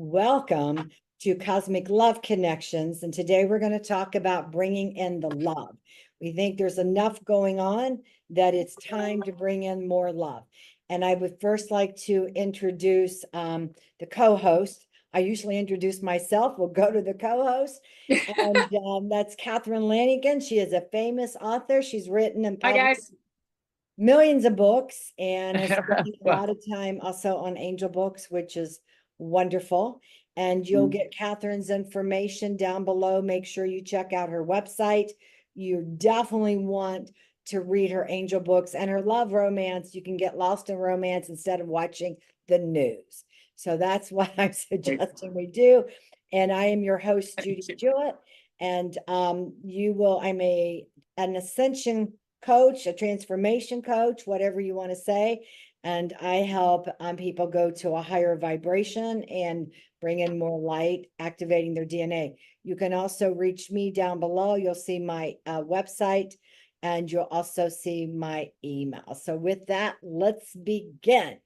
Welcome to Cosmic Love Connections. And today we're going to talk about bringing in the love. We think there's enough going on that it's time to bring in more love. And I would first like to introduce the co-host. I usually introduce myself. We'll go to the co-host. And that's Catherine Lanigan. She is a famous author. She's written and Hi, published guys. millions of books and has spent a Well, lot of time also on Angel Books, which is wonderful. And you'll get Catherine's information down below. Make sure you check out her website. You definitely want to read her Angel Books and her love romance. You can get lost in romance instead of watching the news. So that's what I'm suggesting we do. And I am your host, Judy Jewett. And I'm an ascension coach, a transformation coach, whatever you want to say. And I help people go to a higher vibration and bring in more light, activating their DNA. You can also reach me down below. You'll see my website and you'll also see my email. So with that, let's begin.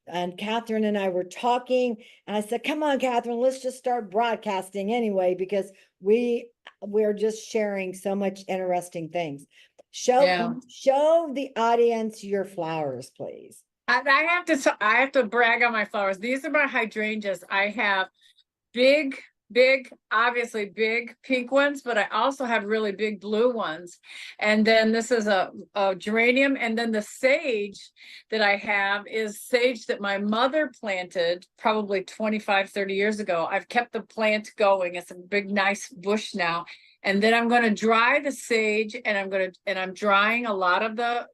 And Catherine and I were talking, and I said, come on, Catherine, let's just start broadcasting anyway, because we're just sharing so much interesting things. Show the audience your flowers, please. I have to brag on my flowers. These are my hydrangeas. I have big, obviously big pink ones, but I also have really big blue ones. And then this is a geranium. And then the sage that I have is sage that my mother planted probably 25, 30 years ago. I've kept the plant going. It's a big, nice bush now. And then I'm going to dry the sage, and I'm drying a lot of the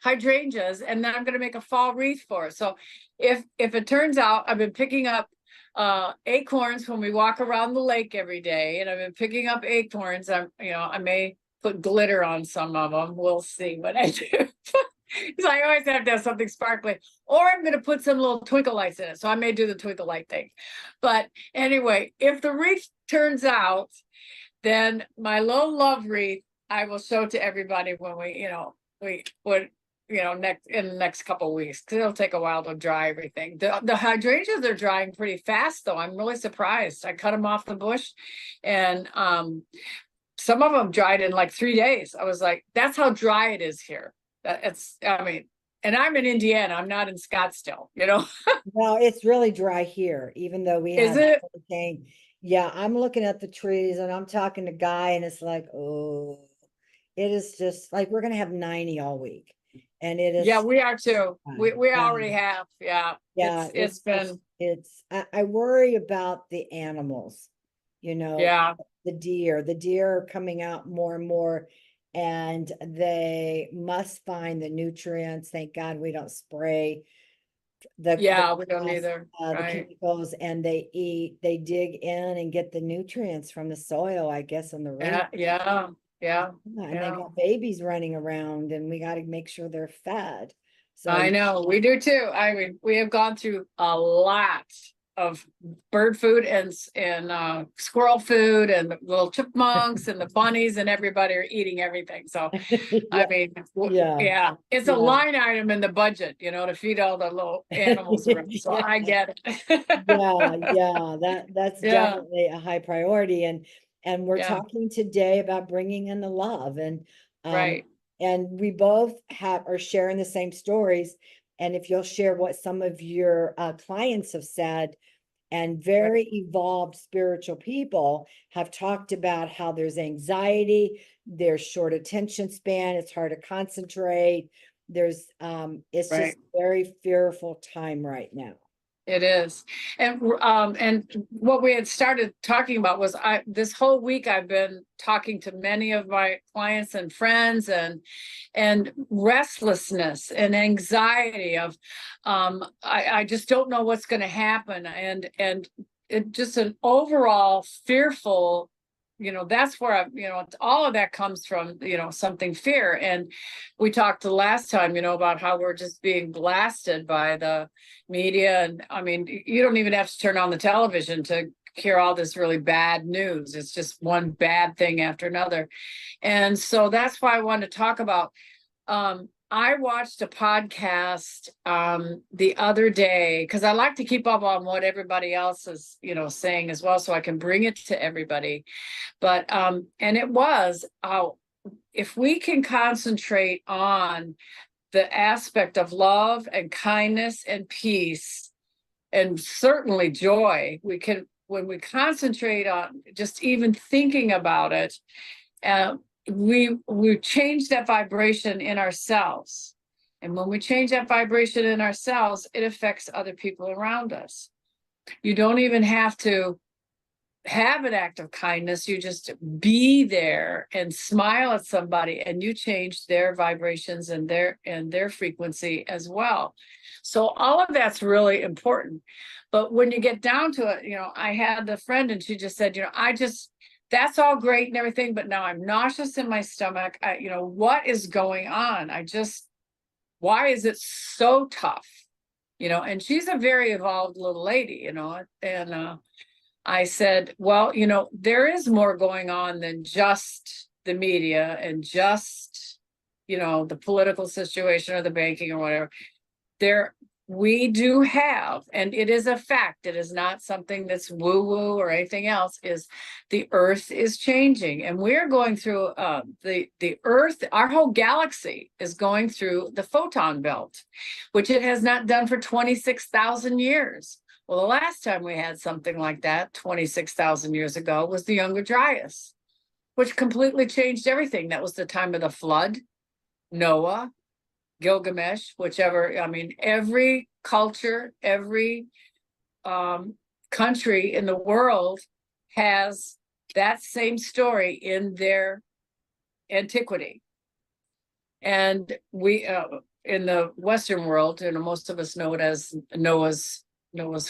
hydrangeas, and then I'm going to make a fall wreath for it. So if it turns out, I've been picking up acorns when we walk around the lake every day, and I've been picking up acorns. I may put glitter on some of them. We'll see what I do. Because I always have to have something sparkly, or I'm going to put some little twinkle lights in it. So I may do the twinkle light thing. But anyway, if the wreath turns out, then my little love wreath I will show to everybody when we would, next in the next couple of weeks, because it'll take a while to dry everything. The hydrangeas are drying pretty fast, though. I'm really surprised. I cut them off the bush, and some of them dried in like 3 days. I was like, that's how dry it is here. And I'm in Indiana. I'm not in Scottsdale, Well, it's really dry here, even though we Is have it? hurricane. Yeah, I'm looking at the trees and I'm talking to Guy, and it's like, oh, it is just like we're gonna have 90 all week. And it is, Yeah, we are too. We yeah, already have. Yeah. yeah, It's been, I worry about the animals, yeah. the deer are coming out more and more, and they must find the nutrients. Thank God we don't spray Yeah, we don't either. the Right. chemicals, and they dig in and get the nutrients from the soil, I guess, in the root. Yeah. And they got babies running around, and we got to make sure they're fed. So I know, we do too. I mean, we have gone through a lot of bird food and squirrel food and the little chipmunks and the bunnies, and everybody are eating everything. So I mean, it's a line item in the budget, to feed all the little animals around. So I get it. That's definitely a high priority. And we're talking today about bringing in the love, and right. And we both are sharing the same stories. And if you'll share what some of your clients have said, and very evolved spiritual people have talked about how there's anxiety, there's short attention span, it's hard to concentrate. It's just very fearful time right now. It is. And what we had started talking about was this whole week I've been talking to many of my clients and friends, and restlessness and anxiety of I just don't know what's going to happen, and it just an overall fearful, that's where all of that comes from, something fear. And we talked the last time, about how we're just being blasted by the media. And I mean, you don't even have to turn on the television to hear all this really bad news. It's just one bad thing after another. And so that's why I wanted to talk about I watched a podcast the other day because I like to keep up on what everybody else is, saying as well, so I can bring it to everybody. But and it was if we can concentrate on the aspect of love and kindness and peace and certainly joy, we can, when we concentrate on just even thinking about it, uh, we change that vibration in ourselves. And when we change that vibration in ourselves, it affects other people around us. You don't even have to have an act of kindness. You just be there and smile at somebody, and you change their vibrations and their frequency as well. So all of that's really important. But when you get down to it, I had a friend and she just said, that's all great and everything, but now I'm nauseous in my stomach. What is going on? Why is it so tough? And she's a very evolved little lady, and I said, well, there is more going on than just the media and just, the political situation or the banking or whatever. We do have, and it is a fact, it is not something that's woo-woo or anything else, is the earth is changing. And we're going through the earth, our whole galaxy is going through the photon belt, which it has not done for 26,000 years. Well, the last time we had something like that 26,000 years ago was the Younger Dryas, which completely changed everything. That was the time of the flood, Noah, Gilgamesh, whichever. I mean, every culture, every country in the world has that same story in their antiquity. And we, in the Western world, most of us know it as Noah's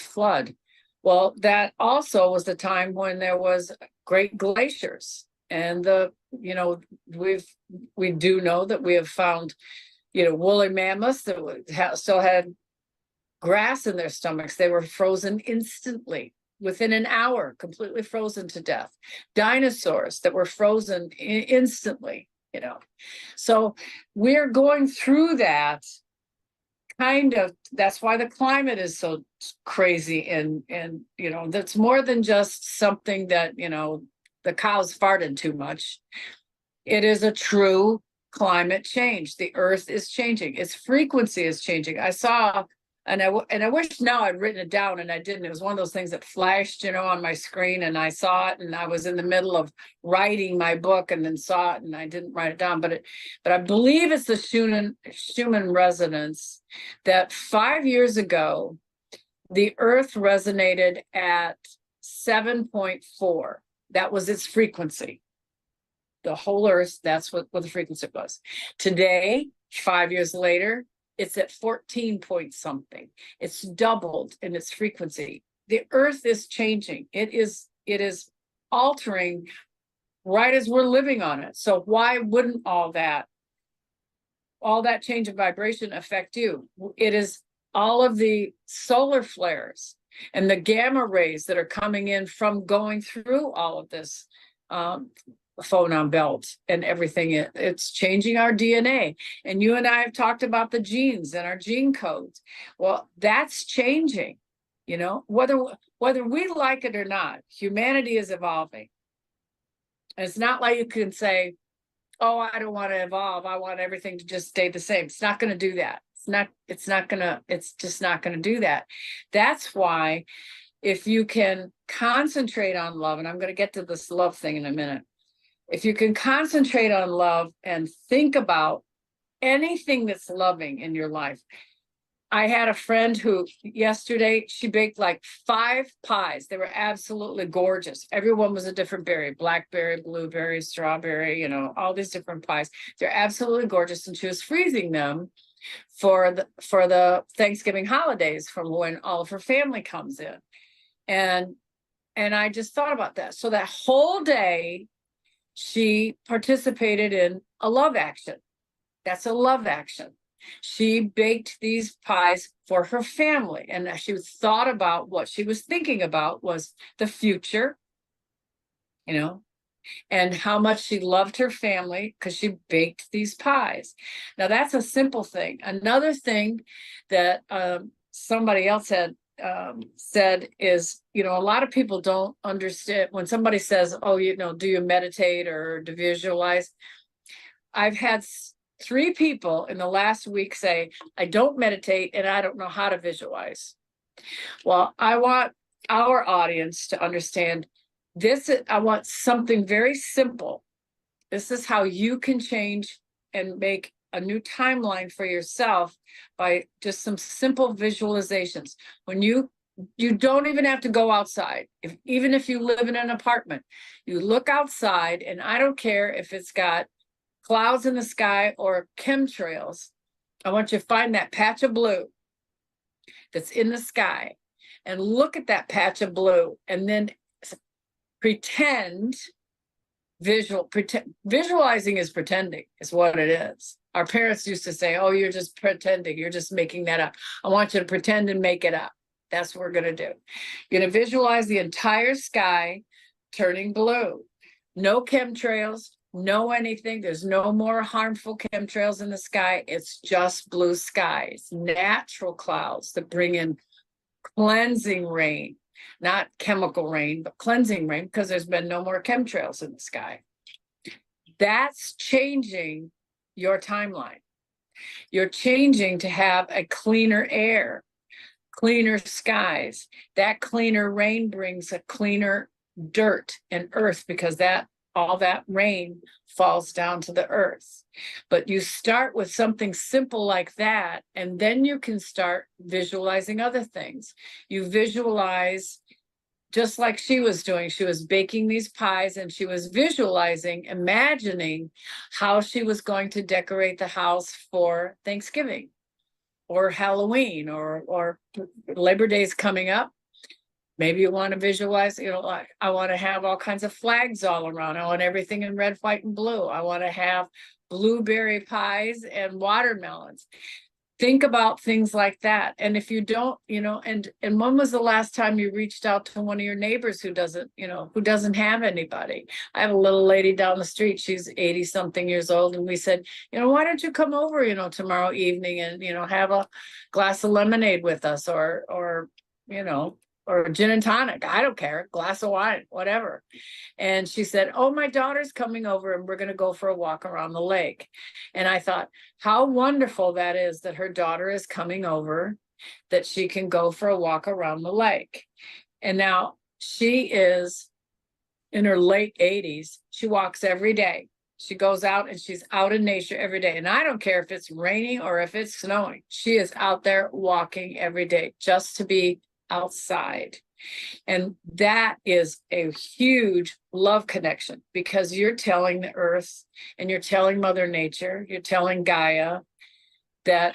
flood. Well, that also was the time when there was great glaciers, and we do know that we have found woolly mammoths that still had grass in their stomachs. They were frozen instantly, within an hour, completely frozen to death. Dinosaurs that were frozen instantly, So we're going through that kind of, that's why the climate is so crazy. And that's more than just something that, the cows farted too much. It is a true climate change. The earth is changing. Its frequency is changing. I saw, and I wish now I'd written it down and I didn't. It was one of those things that flashed, on my screen, and I saw it, and I was in the middle of writing my book and then saw it and I didn't write it down. But I believe it's the Schumann resonance that 5 years ago, the earth resonated at 7.4. That was its frequency. The whole earth, that's what the frequency was. Today, 5 years later, it's at 14 point something. It's doubled in its frequency. The earth is changing. It is altering right as we're living on it. So why wouldn't all that change of vibration affect you? It is all of the solar flares and the gamma rays that are coming in from going through all of this phonon belt and everything. It's changing our DNA. And you and I have talked about the genes and our gene codes. Well, that's changing, whether we like it or not. Humanity is evolving. And it's not like you can say, oh, I don't want to evolve, I want everything to just stay the same. It's not going to do that. It's just not going to do that. That's why, if you can concentrate on love, and I'm going to get to this love thing in a minute. If you can concentrate on love and think about anything that's loving in your life. I had a friend who yesterday, she baked like 5 pies. They were absolutely gorgeous. Everyone was a different berry: blackberry, blueberry, strawberry, all these different pies. They're absolutely gorgeous. And she was freezing them for the Thanksgiving holidays, from when all of her family comes in. And I just thought about that. So that whole day, she participated in a love action. That's a love action. She baked these pies for her family, and she thought about what she was thinking about was the future, and how much she loved her family because she baked these pies. Now that's a simple thing. Another thing that somebody else had said is, you know, a lot of people don't understand when somebody says, oh, you know, do you meditate or do visualize? I've had 3 people in the last week say, I don't meditate and I don't know how to visualize. Well, I want our audience to understand this. I want something very simple. This is how you can change and make a new timeline for yourself by just some simple visualizations. When you don't even have to go outside. Even if you live in an apartment, you look outside, and I don't care if it's got clouds in the sky or chemtrails. I want you to find that patch of blue that's in the sky and look at that patch of blue and then pretend visualizing is pretending is what it is. Our parents used to say, oh, you're just pretending, you're just making that up. I want you to pretend and make it up. That's what we're going to do. You're going to visualize the entire sky turning blue. No chemtrails, no anything. There's no more harmful chemtrails in the sky. It's just blue skies, natural clouds that bring in cleansing rain, not chemical rain, but cleansing rain, because there's been no more chemtrails in the sky. That's changing your timeline. You're changing to have a cleaner air, cleaner skies. That cleaner rain brings a cleaner dirt and earth, because that all that rain falls down to the earth. But you start with something simple like that, and then you can start visualizing other things. You visualize just like she was doing. She was baking these pies and she was visualizing, imagining how she was going to decorate the house for Thanksgiving or Halloween or Labor Day's coming up. Maybe you want to visualize, you know, like I want to have all kinds of flags all around. I want everything in red, white, and blue. I want to have blueberry pies and watermelons. Think about things like that. And if you don't, you know, and when was the last time you reached out to one of your neighbors who doesn't, you know, who doesn't have anybody? I have a little lady down the street. She's 80 something years old. And we said, you know, why don't you come over, you know, tomorrow evening and, you know, have a glass of lemonade with us or, you know, or gin and tonic. I don't care, glass of wine, whatever. And she said, oh, my daughter's coming over and we're going to go for a walk around the lake. And I thought, how wonderful that is that her daughter is coming over, that she can go for a walk around the lake. And now she is in her late 80s. She walks every day. She goes out and she's out in nature every day. And I don't care if it's raining or if it's snowing. She is out there walking every day just to be outside. And that is a huge love connection, because you're telling the earth and you're telling Mother Nature, you're telling Gaia that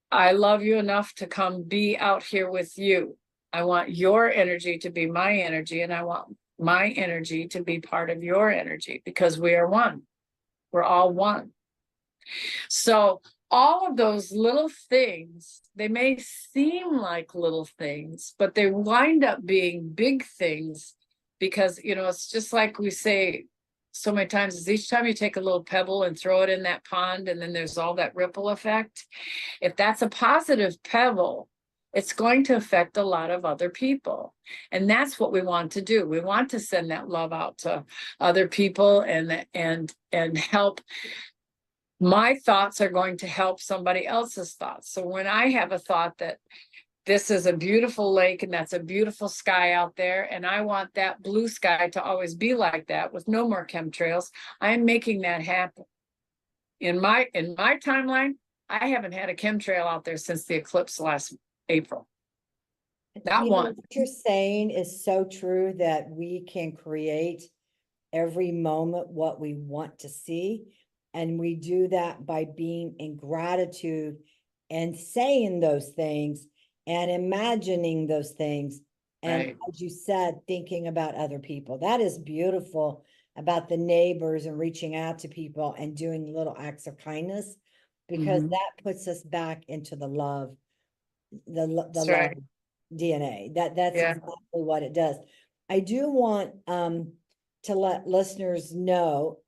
I love you enough to come be out here with you. I want your energy to be my energy, and I want my energy to be part of your energy, because we are one. We're all one. So all of those little things, they may seem like little things, but they wind up being big things, because, you know, it's just like we say so many times, is each time you take a little pebble and throw it in that pond, and then there's all that ripple effect. If that's a positive pebble, it's going to affect a lot of other people. And that's what we want to do. We want to send that love out to other people and help. My thoughts are going to help somebody else's thoughts. So when I have a thought that this is a beautiful lake and that's a beautiful sky out there, and I want that blue sky to always be like that with no more chemtrails, I'm making that happen. In my timeline, I haven't had a chemtrail out there since the eclipse last April. Not You know, one. what you're saying is so true, that we can create every moment what we want to see. And we do that by being in gratitude and saying those things and imagining those things. And Right. as you said, thinking about other people. That is beautiful about the neighbors and reaching out to people and doing little acts of kindness, because Mhm. that puts us back into the love, the That's love right. DNA. That's Yeah. exactly what it does. I do want to let listeners know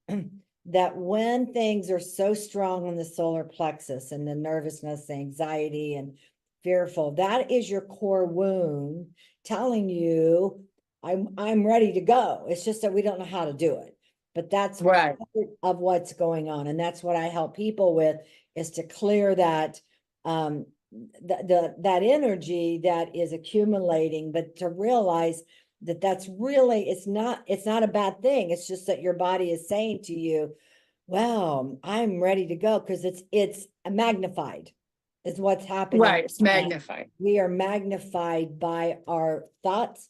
that when things are so strong on the solar plexus and the nervousness, the anxiety, and fearful, that is your core wound telling you, I'm ready to go. It's just that we don't know how to do it. But that's Right. part of what's going on. And that's what I help people with, is to clear that that energy that is accumulating, but to realize that that's really, it's not a bad thing. It's just that your body is saying to you, well, I'm ready to go, because it's magnified is what's happening. Right. It's magnified. We are magnified by our thoughts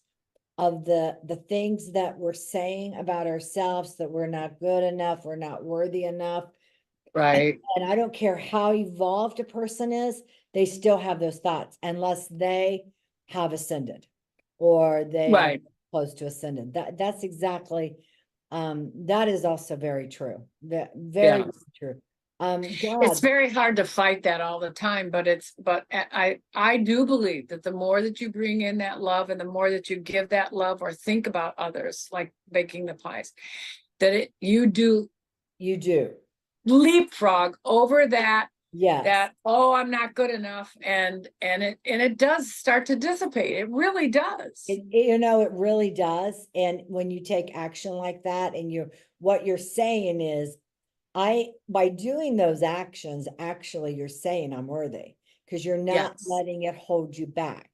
of the things that we're saying about ourselves, that we're not good enough, we're not worthy enough. Right. And I don't care how evolved a person is, they still have those thoughts unless they have ascended or they are Right. close to ascended. That's exactly, that is also very true. That very, Yeah. very true. It's God, very hard to fight that all the time, but I do believe that the more that you bring in that love and the more that you give that love or think about others, like baking the pies, that you do you do. leapfrog over Yes. that, oh, I'm not good enough, and it does start to dissipate. It really does. It really does. And when you take action like that, and what you're saying is, by doing those actions, actually, you're saying I'm worthy, because you're not Yes. letting it hold you back.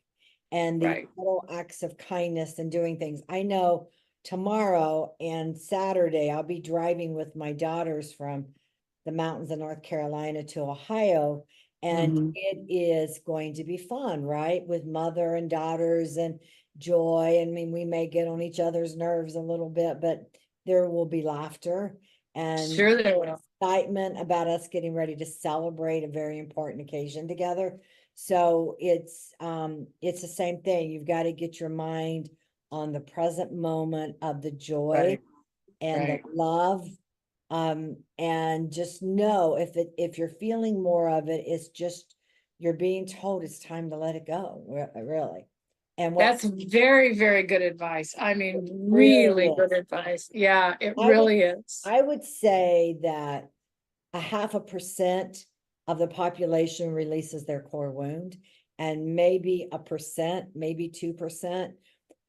And the Right. little acts of kindness and doing things. I know tomorrow and Saturday, I'll be driving with my daughters from the mountains of North Carolina to Ohio. And Mhm. it is going to be fun, right? With mother and daughters and joy. I mean, we may get on each other's nerves a little bit, but there will be laughter and Sure there will. excitement about us getting ready to celebrate a very important occasion together. So it's the same thing. You've got to get your mind on the present moment of the joy Right. and the Right. love. And just know, if you're feeling more of it, it's just you're being told it's time to let it go, really. And That's very, very good advice. I mean, really really good is, advice. Yeah, it I would really is. I would say that 0.5% of the population releases their core wound, and maybe 1%, maybe 2%.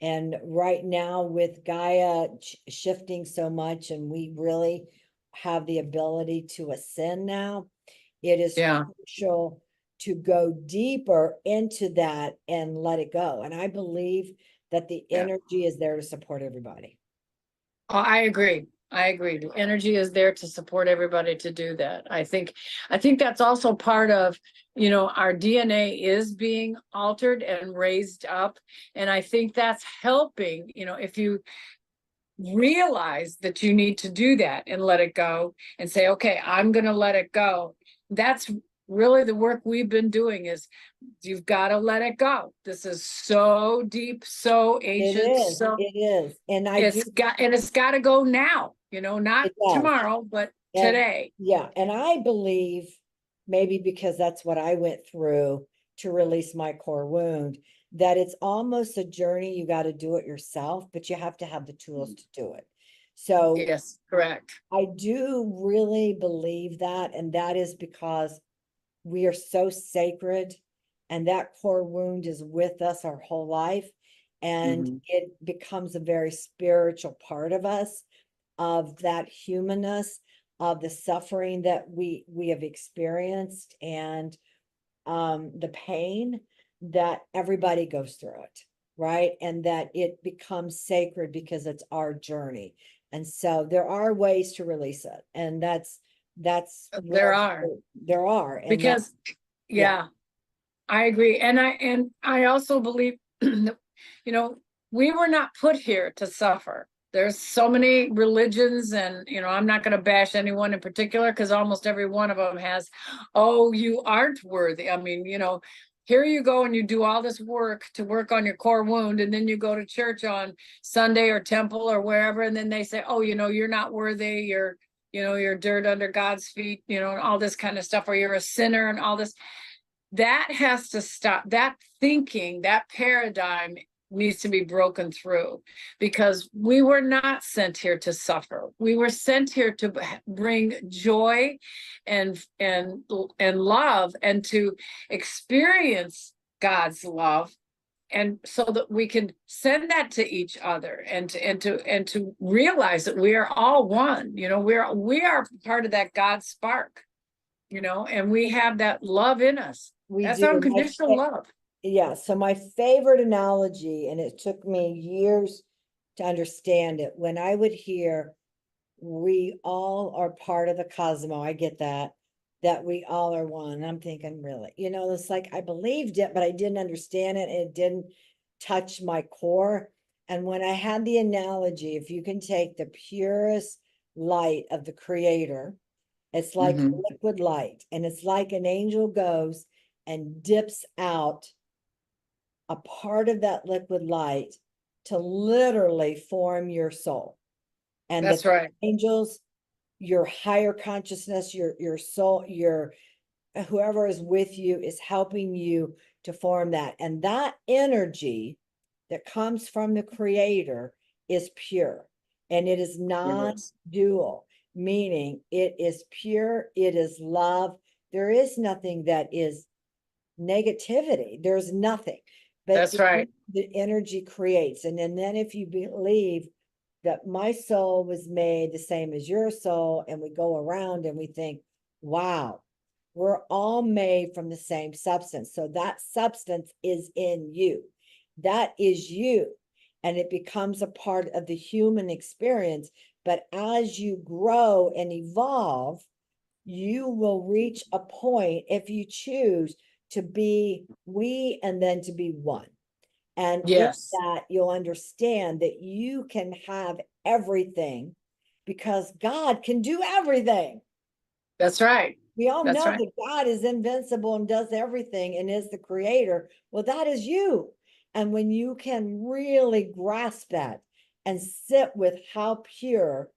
And right now, with Gaia shifting so much, and we really have the ability to ascend now, it is Yeah. crucial to go deeper into that and let it go. And I believe that the Yeah. energy is there to support everybody. Oh, I agree. I agree. The energy is there to support everybody to do that. I think that's also part of, our DNA is being altered and raised up. And I think that's helping, if you realize that you need to do that and let it go and say, okay, I'm going to let it go. That's really the work we've been doing. Is you've got to let it go. This is so deep, so ancient, so It is. And it's got to go now, not it does. tomorrow, but And today. yeah, and I believe, maybe because that's what I went through to release my core wound, that it's almost a journey. You got to do it yourself, but you have to have the tools to do it. So Yes, correct. I do really believe that, and that is because we are so sacred, and that core wound is with us our whole life, and Mhm. it becomes a very spiritual part of us, of that humanness, of the suffering that we have experienced, and the pain that everybody goes through it, right? And that it becomes sacred because it's our journey. And so there are ways to release it, and that's There what are, there are. And that, because yeah, yeah, I agree. And I also believe that, we were not put here to suffer. There's so many religions, and I'm not going to bash anyone in particular, because almost every one of them has, oh, you aren't worthy. I mean, here you go and you do all this work to work on your core wound, and then you go to church on Sunday or temple or wherever, and then they say, oh, you're not worthy, you're dirt under God's feet, and all this kind of stuff, or you're a sinner and all this. That has to stop. That thinking, that paradigm needs to be broken through, because we were not sent here to suffer. We were sent here to bring joy and love, and to experience God's love, and so that we can send that to each other, and to realize that we are all one. We are part of that God spark, and we have that love in us. We That's do. unconditional love. Yeah, so my favorite analogy, and it took me years to understand it, when I would hear we all are part of the cosmos, I get that we all are one. And I'm thinking, really, it's like I believed it, but I didn't understand it. It didn't touch my core. And when I had the analogy, if you can take the purest light of the creator, it's like Mhm. liquid light, and it's like an angel goes and dips out a part of that liquid light to literally form your soul. And the That's right. angels, your higher consciousness, your soul, your whoever is with you is helping you to form that. And that energy that comes from the creator is pure, and it is It is. non-dual, meaning it is pure, it is love. There is nothing that is negativity. There's nothing, but That's right. the energy creates. And then if you believe that my soul was made the same as your soul, and we go around and we think, wow, we're all made from the same substance. So that substance is in you. That is you. And it becomes a part of the human experience. But as you grow and evolve, you will reach a point, if you choose, to be we and then to be one. And in Yes. that, you'll understand that you can have everything because God can do everything. That's right. We all That's know right. that God is invincible and does everything and is the creator. Well, that is you. And when you can really grasp that and sit with how pure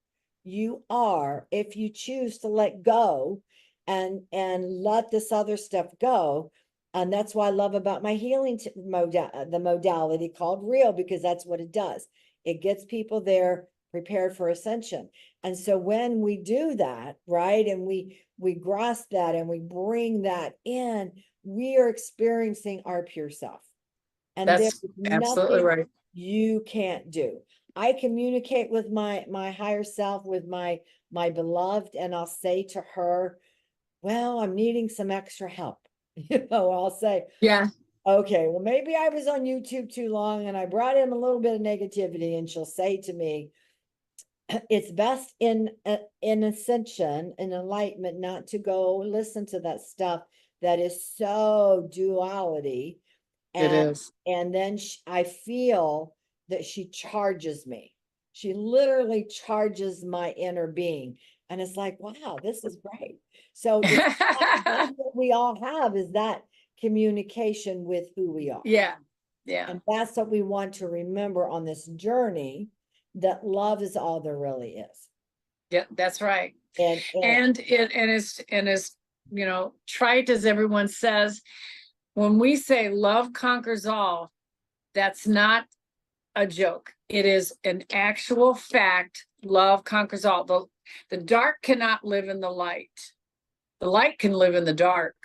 you are, if you choose to let go and let this other stuff go. And that's why I love about my healing the modality called R.E.A.L, because that's what it does. It gets people there prepared for ascension. And so when we do that, right, and we grasp that and we bring that in, we are experiencing our pure self. And there's That's absolutely nothing right. you can't do. I communicate with my higher self, with my beloved, and I'll say to her, well, I'm needing some extra help. I'll say, Yeah. okay, well, maybe I was on YouTube too long and I brought in a little bit of negativity. And she'll say to me, it's best in ascension, in enlightenment, not to go listen to that stuff that is so duality. It and is. and then I feel that she charges me. She literally charges my inner being, and it's like, wow, this is great. So that's what we all have, is that communication with who we are. Yeah. Yeah. And that's what we want to remember on this journey, that love is all there really is. Yeah. That's right. And And as trite as everyone says, when we say love conquers all, that's not a joke. It is an actual fact. Love conquers all. The dark cannot live in the light. The light can live in the dark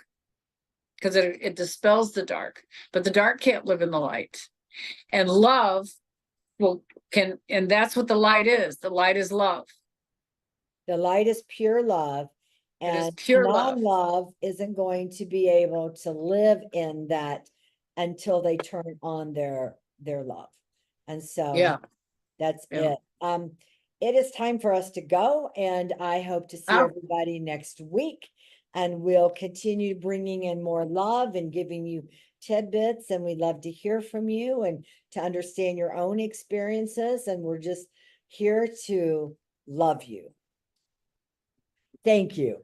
because it dispels the dark, but the dark can't live in the light. And love and that's what the light is. The light is love. the light is pure love, It is and pure love. non-love isn't going to be able to live in that until they turn on their love. And so Yeah. that's Yeah. it. It is time for us to go, and I hope to see Oh, everybody next week. And we'll continue bringing in more love and giving you tidbits. And we'd love to hear from you and to understand your own experiences. And we're just here to love you. Thank you.